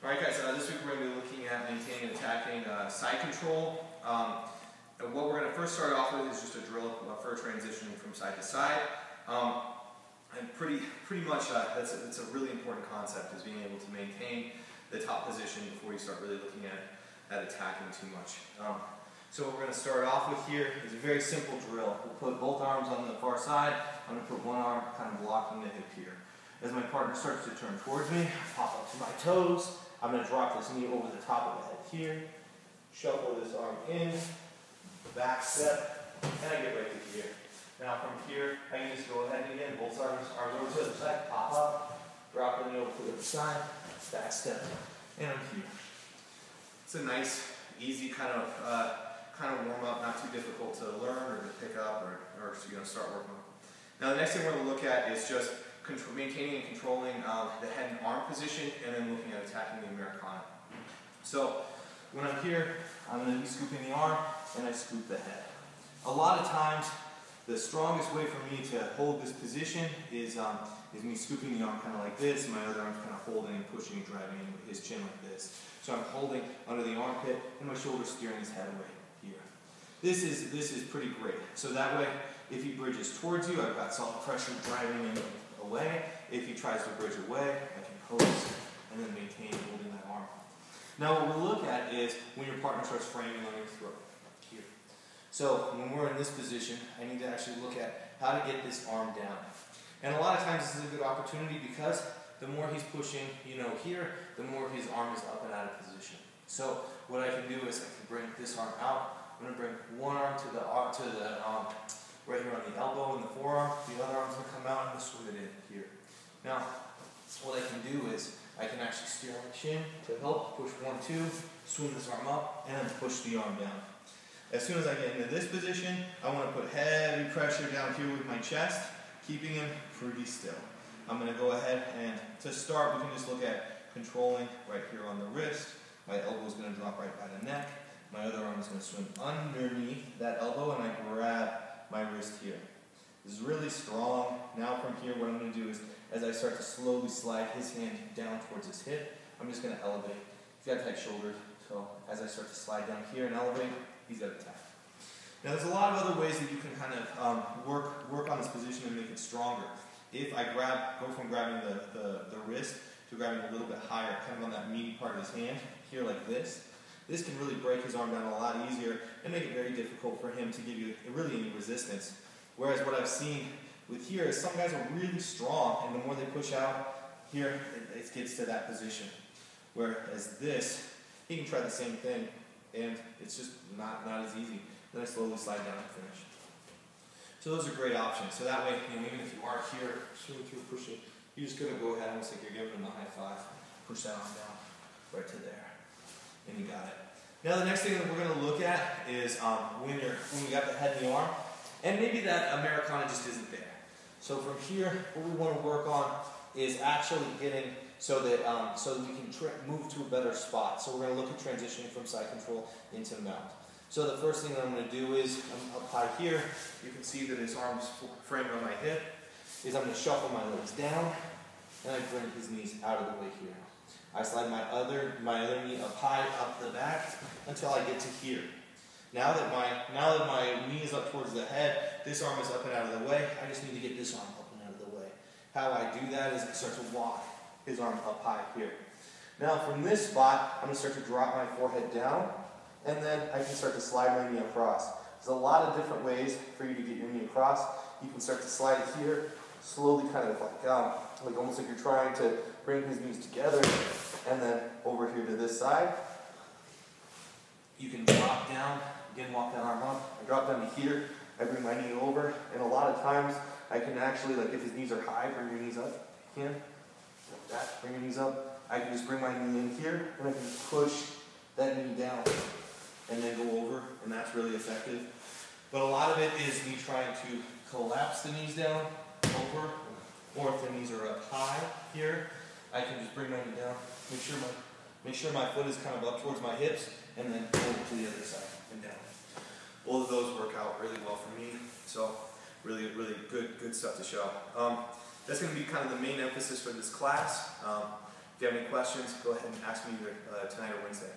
Alright guys, this week we're going to be looking at maintaining and attacking side control. And what we're going to first start off with is just a drill for transitioning from side to side. And pretty much that's a really important concept, is being able to maintain the top position before you start really looking at attacking too much. So what we're going to start off with here is a very simple drill. We'll put both arms on the far side. I'm going to put one arm kind of blocking the hip here. As my partner starts to turn towards me, I pop up to my toes. I'm going to drop this knee over the top of the head here, shuffle this arm in, back step, and I get right to here. Now from here, I can just go ahead and again, both arms over to the other side, pop up, drop the knee over to the other side, back step, and I'm here. It's a nice, easy kind of warm up, not too difficult to learn or to pick up or start working on. Now the next thing we're going to look at is just maintaining and controlling the head and arm position, and then looking at attacking the Americana. So when I'm here, I'm going to be scooping the arm, and I scoop the head. A lot of times, the strongest way for me to hold this position is me scooping the arm kind of like this, and my other arm's kind of holding and pushing and driving his chin like this. So I'm holding under the armpit, and my shoulder steering his head away here. This is pretty great. So that way, if he bridges towards you, I've got solid pressure driving him away. If he tries to bridge away, I can pose and then maintain holding that arm. Now what we'll look at is when your partner starts framing on your throat, here. So when we're in this position, I need to actually look at how to get this arm down. And a lot of times this is a good opportunity because the more he's pushing, here, the more his arm is up and out of position. So what I can do is I can bring this arm out. I'm going to bring one arm to the right here on the elbow and the forearm. The other arm's going to come out and swing it in here. Now, what I can do is I can actually steer my chin to help push 1, 2, swing this arm up, and then push the arm down. As soon as I get into this position, I want to put heavy pressure down here with my chest, keeping him pretty still. I'm going to go ahead and to start, we can just look at controlling right here on the wrist. My elbow is going to drop right by the neck. My other arm is going to swing underneath that elbow, and I grab my wrist here. This is really strong. Now from here, what I'm going to do is, as I start to slowly slide his hand down towards his hip, I'm just going to elevate. He's got tight shoulders, so as I start to slide down here and elevate, he's got a tap. Now there's a lot of other ways that you can kind of work on this position and make it stronger. If I go from grabbing the wrist to grabbing a little bit higher, kind of on that meaty part of his hand, here like this, this can really break his arm down a lot easier and make it very difficult for him to give you really any resistance. Whereas what I've seen with here is some guys are really strong, and the more they push out, here it gets to that position. Whereas this, he can try the same thing, and it's just not as easy. Then I slowly slide down and finish. So those are great options. So that way, even if you are here, swinging through pushing, you're just going to go ahead almost like you're giving him a high five. Push that arm down right to there. And you got it. Now the next thing that we're going to look at is when you got the head and the arm, and maybe that Americana just isn't there. So from here, what we want to work on is actually getting so that we can move to a better spot. So we're going to look at transitioning from side control into mount. So the first thing that I'm going to do is, I'm up high here, you can see that his arm's framed on my hip, is I'm going to shuffle my legs down, and I bring his knees out of the way here. I slide my other knee up high, up the back, until I get to here. Now that my knee is up towards the head, this arm is up and out of the way, I just need to get this arm up and out of the way. How I do that is I start to walk his arm up high here. Now from this spot, I'm going to start to drop my forehead down, and then I can start to slide my knee across. There's a lot of different ways for you to get your knee across. You can start to slide it here, slowly kind of like almost like you're trying to bring his knees together, and then over here to this side. You can drop down, again walk that arm up, I drop down to here, I bring my knee over, and a lot of times I can actually, like if his knees are high, bring your knees up, you can, like that, bring your knees up, I can just bring my knee in here, and I can push that knee down, and then go over, and that's really effective. But a lot of it is me trying to collapse the knees down, over, or if the knees are up high here, I can just bring my knee down, make sure my foot is kind of up towards my hips, and then over to the other side and down. Both of those work out really well for me, so really good stuff to show. That's going to be kind of the main emphasis for this class. you have any questions, go ahead and ask me either tonight or Wednesday.